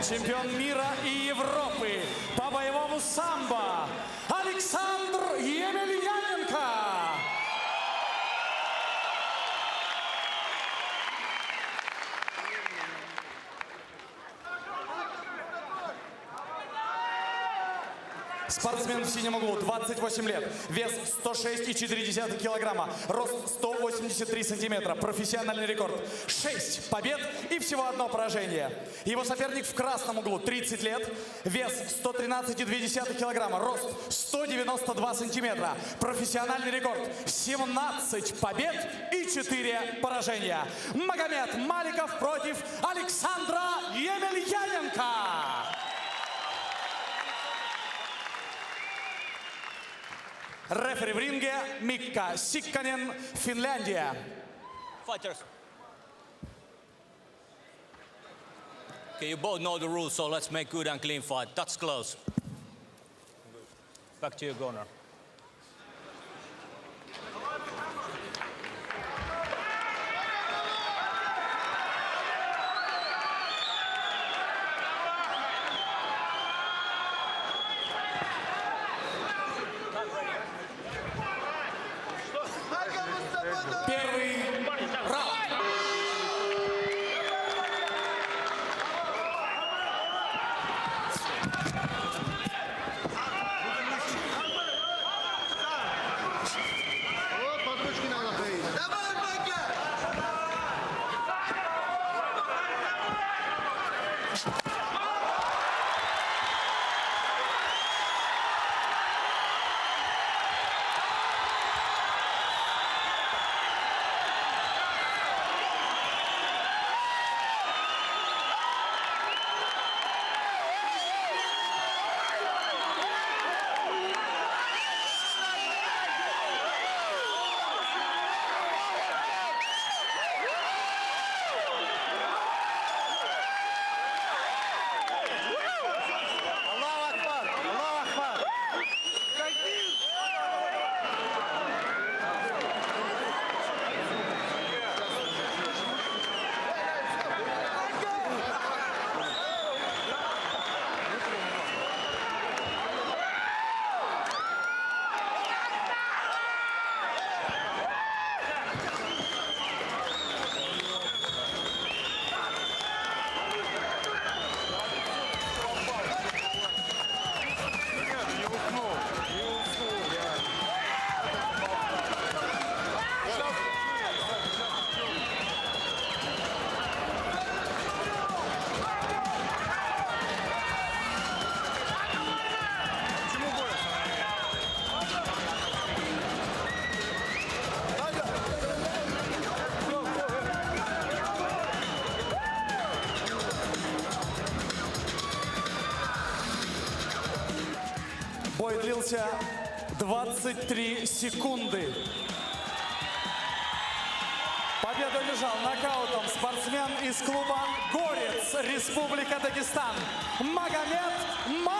чемпион мира и Европы по боевому самбо Александр Емельяненко. Спортсмен в синем углу, 28 лет, вес 106,4 килограмма, рост 183 сантиметра, профессиональный рекорд 6 побед и всего одно поражение. Его соперник в красном углу, 30 лет, вес 113,2 килограмма, рост 192 сантиметра, профессиональный рекорд 17 побед и 4 поражения. Магомед Маликов против Александра Емельяненко. Рефери в ринге Микка Сикканен, Финляндия. Fighters. Okay, you both know the rules, so let's make good and clean fight. That's close. Back to your corner. Первый раунд. Вот, подручки надо ходить. Давай, Макя! Бой длился 23 секунды. Победу одержал нокаутом спортсмен из клуба «Горец», Республика Дагестан, Магомед Маликов.